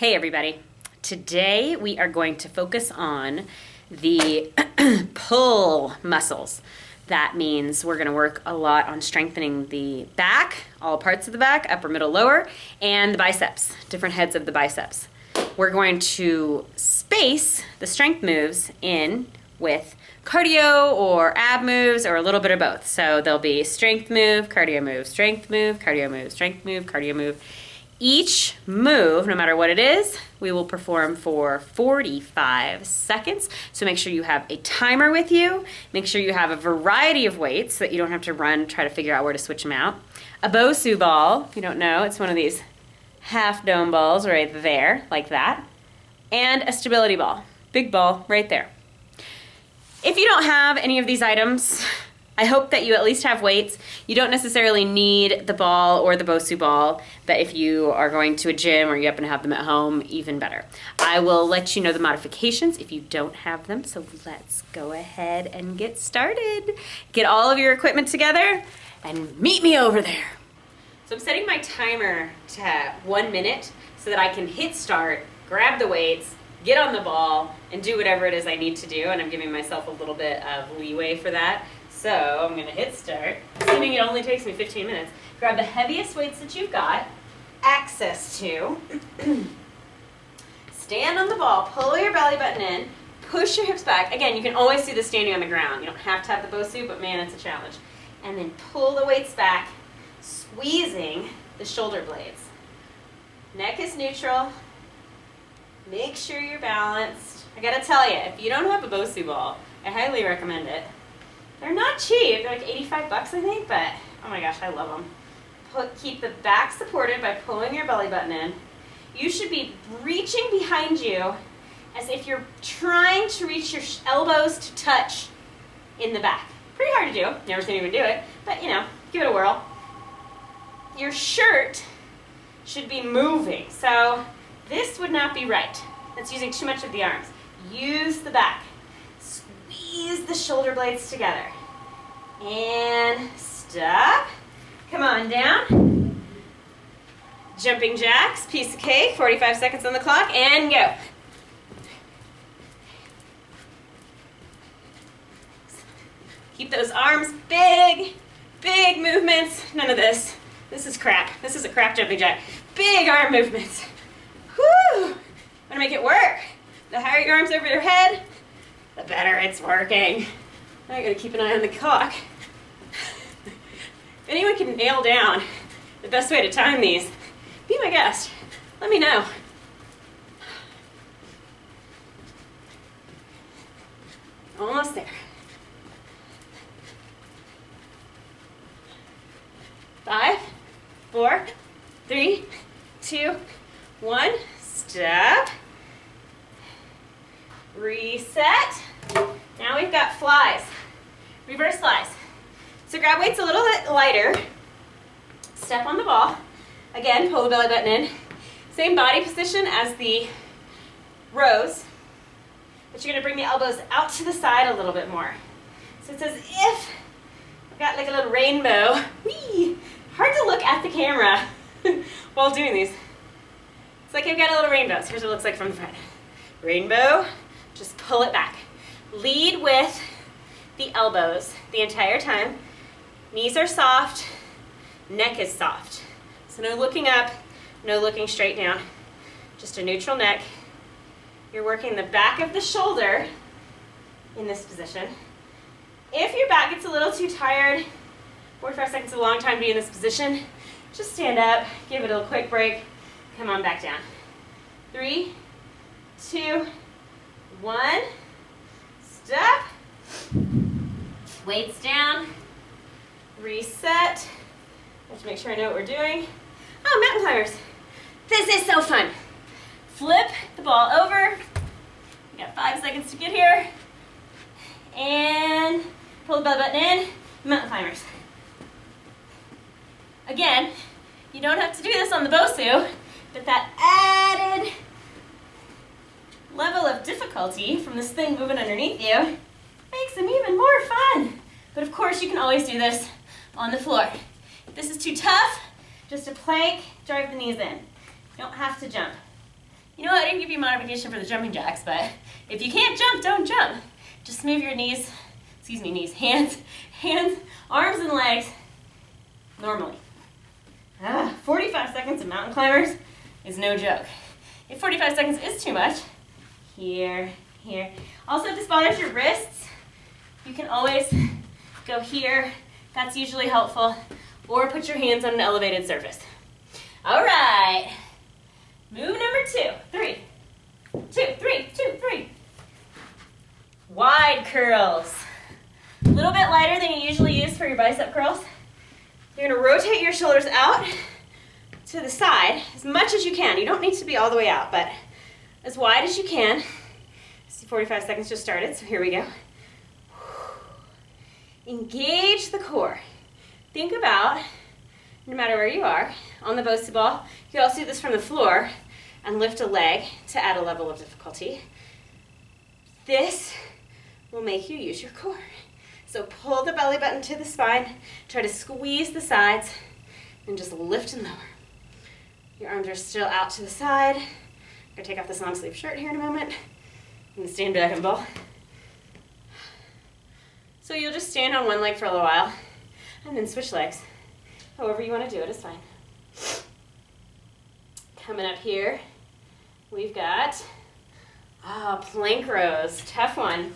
Hey everybody. Today we are going to focus on the pull muscles. That means we're going to work a lot on strengthening the back, all parts of the back, upper, middle, lower, and the biceps, different heads of the biceps. We're going to space the strength moves in with cardio or ab moves or a little bit of both. So there'll be strength move, cardio move, strength move, cardio move, strength move, cardio move. Each move, no matter what it is, we will perform for 45 seconds. So make sure you have a timer with you. Make sure you have a variety of weights so that you don't have to run, try to figure out where to switch them out. A Bosu ball, if you don't know, it's one of these half dome balls right there, like that. And a stability ball, big ball right there. If you don't have any of these items, I hope that you at least have weights. You don't necessarily need the ball or the Bosu ball, but if you are going to a gym or you happen to have them at home, even better. I will let you know the modifications if you don't have them, so let's go ahead and get started. Get all of your equipment together and meet me over there. So I'm setting my timer to 1 minute so that I can hit start, grab the weights, get on the ball, and do whatever it is I need to do, and I'm giving myself a little bit of leeway for that. So I'm going to hit start, assuming it only takes me 15 minutes. Grab the heaviest weights that you've got access to. Stand on the ball, pull your belly button in, push your hips back. Again, you can always do this standing on the ground. You don't have to have the Bosu, but man, it's a challenge. And then pull the weights back, squeezing the shoulder blades. Neck is neutral. Make sure you're balanced. I gotta tell you, if you don't have a Bosu ball, I highly recommend it. They're not cheap. They're like 85 bucks, I think, but oh my gosh, I love them. Keep the back supported by pulling your belly button in. You should be reaching behind you as if you're trying to reach your elbows to touch in the back. Pretty hard to do. Never seen anyone do it, but you know, give it a whirl. Your shirt should be moving, so this would not be right. That's using too much of the arms. Use the back. Squeeze the shoulder blades together. And stop. Come on down. Jumping jacks, piece of cake, 45 seconds on the clock, and go. Keep those arms big, big movements. None of this. This is crap. This is a crap jumping jack. Big arm movements. Whew! Want to make it work. The higher your arms over your head, the better it's working. Now I gotta keep an eye on the clock. If anyone can nail down the best way to time these, be my guest. Let me know. Almost there. 5, 4, 3, 2, 1. Stop. Reset. Now we've got flies. Reverse flies. So grab weights a little bit lighter. Step on the ball. Again, pull the belly button in. Same body position as the rows, but you're going to bring the elbows out to the side a little bit more. So it's as if I've got like a little rainbow. Whee! Hard to look at the camera while doing these. It's like I've got a little rainbow. So here's what it looks like from the front. Rainbow, just pull it back. Lead with the elbows the entire time. Knees are soft, neck is soft. So no looking up, no looking straight down. Just a neutral neck. You're working the back of the shoulder in this position. If your back gets a little too tired, 45 seconds is a long time to be in this position, just stand up, give it a quick break, come on back down. 3, 2, 1, stop. Weights down, reset. I have to make sure I know what we're doing. Oh, mountain climbers. This is so fun. Flip the ball over. We got 5 seconds to get here. And pull the belly button in, mountain climbers. Again, you don't have to do this on the Bosu, but that added level of difficulty from this thing moving underneath you makes them even more fun. But of course, you can always do this on the floor. If this is too tough, just a plank, drive the knees in. You don't have to jump. You know what, I didn't give you a modification for the jumping jacks, but if you can't jump, don't jump. Just move your knees, hands, arms and legs normally. 45 seconds of mountain climbers is no joke. If 45 seconds is too much, here. Also, if this bothers your wrists, you can always go here. That's usually helpful. Or put your hands on an elevated surface. All right. Move number 2. 3. 2, 3, 2, 3. Wide curls. A little bit lighter than you usually use for your bicep curls. You're going to rotate your shoulders out to the side as much as you can. You don't need to be all the way out, but as wide as you can. See, 45 seconds just started, so here we go. Engage the core. Think about, no matter where you are, on the Bosu ball. You can also do this from the floor and lift a leg to add a level of difficulty. This will make you use your core. So pull the belly button to the spine, try to squeeze the sides, and just lift and lower. Your arms are still out to the side. I'm gonna take off this long sleeve shirt here in a moment. I'm gonna stand back and ball. So you'll just stand on one leg for a little while, and then switch legs. However you wanna do it is fine. Coming up here, we've got plank rows, tough one.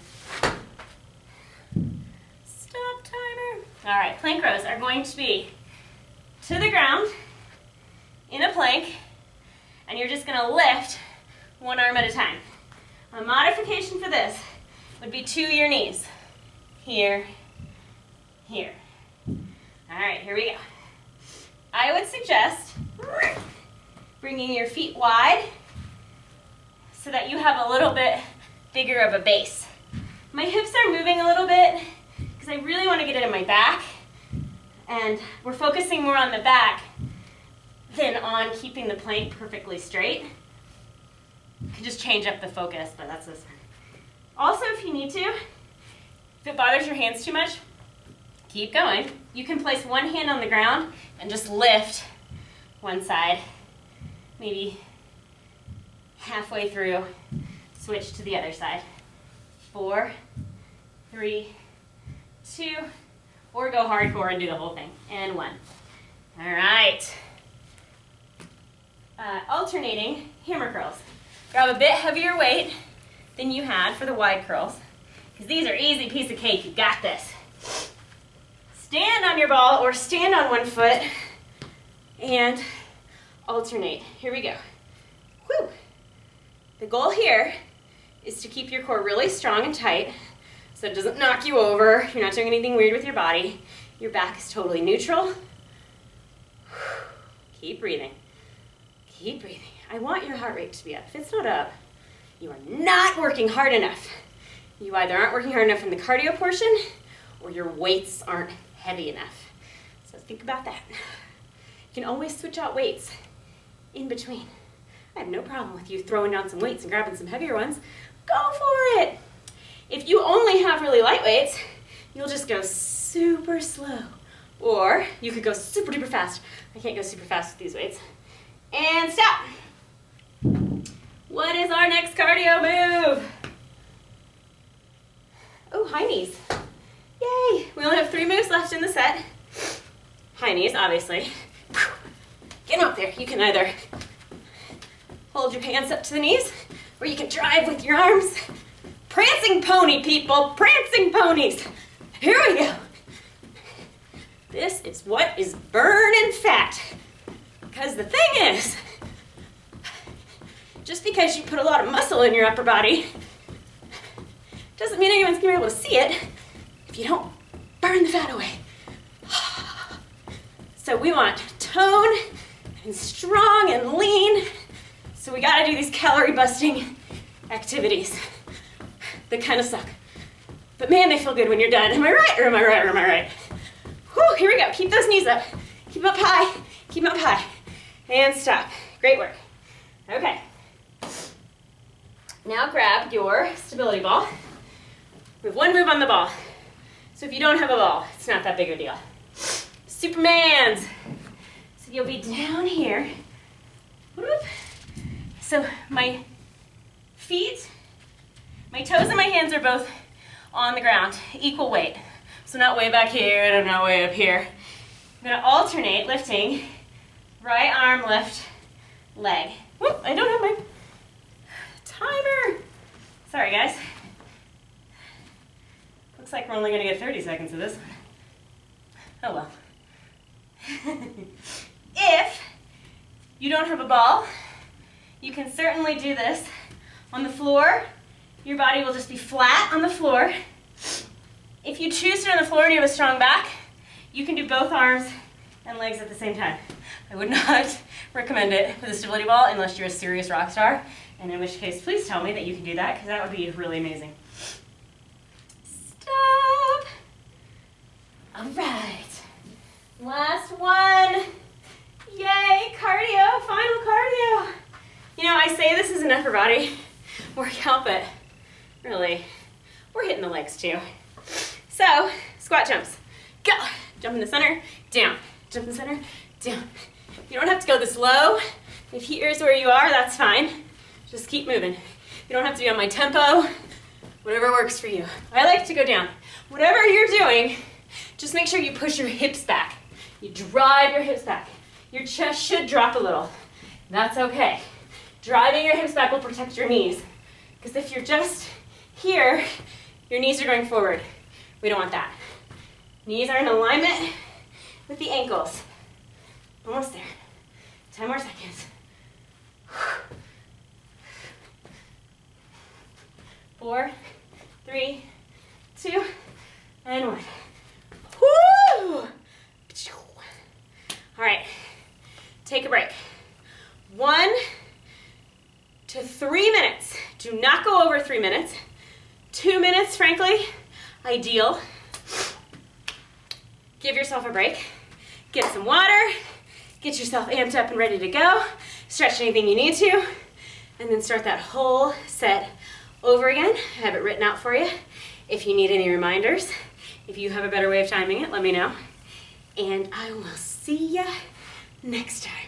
Stop timer. All right, plank rows are going to be to the ground in a plank, and you're just gonna lift one arm at a time. A modification for this would be to your knees. Here. All right, here we go. I would suggest bringing your feet wide so that you have a little bit bigger of a base. My hips are moving a little bit because I really want to get it in my back, and we're focusing more on the back than on keeping the plank perfectly straight. You can just change up the focus, but that's this one. Also, if you need to, if it bothers your hands too much, keep going. You can place one hand on the ground and just lift one side, maybe halfway through, switch to the other side. 4, 3, 2, or go hardcore and do the whole thing. And 1. All right. Alternating hammer curls. Grab a bit heavier weight than you had for the wide curls, because these are easy piece of cake. You got this. Stand on your ball or stand on one foot and alternate. Here we go. Whew. The goal here is to keep your core really strong and tight so it doesn't knock you over. You're not doing anything weird with your body. Your back is totally neutral. Keep breathing. Keep breathing. I want your heart rate to be up. If it's not up, you are not working hard enough. You either aren't working hard enough in the cardio portion or your weights aren't heavy enough. So think about that. You can always switch out weights in between. I have no problem with you throwing down some weights and grabbing some heavier ones. Go for it. If you only have really light weights, you'll just go super slow. Or you could go super duper fast. I can't go super fast with these weights. And stop. What is our next cardio move? Oh, high knees. Yay. We only have 3 moves left in the set. High knees, obviously. Get them up there. You can either hold your hands up to the knees, or you can drive with your arms. Prancing pony, people. Prancing ponies. Here we go. This is what is burning fat. Because the thing is, just because you put a lot of muscle in your upper body doesn't mean anyone's gonna be able to see it if you don't burn the fat away. So we want tone and strong and lean. So we gotta do these calorie busting activities that kind of suck. But man, they feel good when you're done. Am I right or am I right or am I right? Whew, here we go. Keep those knees up. Keep them up high. Keep them up high. And stop. Great work. Okay. Now grab your stability ball. We have 1 move on the ball. So if you don't have a ball, it's not that big of a deal. Supermans. So you'll be down here. Whoop. So my feet, my toes and my hands are both on the ground, equal weight. So not way back here and I'm not way up here. I'm gonna alternate lifting, right arm lift, leg. Whoop, I don't have my timer. Sorry guys. Looks like we're only gonna get 30 seconds of this one. Oh well. If you don't have a ball, you can certainly do this on the floor. Your body will just be flat on the floor. If you choose to do it on the floor and you have a strong back, you can do both arms and legs at the same time. I would not recommend it with a stability ball unless you're a serious rock star, and in which case, please tell me that you can do that, because that would be really amazing. Stop. All right. Last one. Yay, cardio, final cardio. You know, I say this is an upper body workout, but really, we're hitting the legs too. So, squat jumps. Go. Jump in the center, down. Jump in the center, down. You don't have to go this low. If here's where you are, that's fine. Just keep moving. You don't have to be on my tempo. Whatever works for you. I like to go down. Whatever you're doing, just make sure you push your hips back. You drive your hips back. Your chest should drop a little. That's okay. Driving your hips back will protect your knees. Because if you're just here, your knees are going forward. We don't want that. Knees are in alignment with the ankles. Almost there. 10 more seconds. 4, 3, 2, and 1. Woo! All right, take a break. 1 to 3 minutes. Do not go over 3 minutes. 2 minutes, frankly, ideal. Give yourself a break. Get some water. Get yourself amped up and ready to go. Stretch anything you need to. And then start that whole set over again. I have it written out for you. If you need any reminders, if you have a better way of timing it, let me know. And I will see ya next time.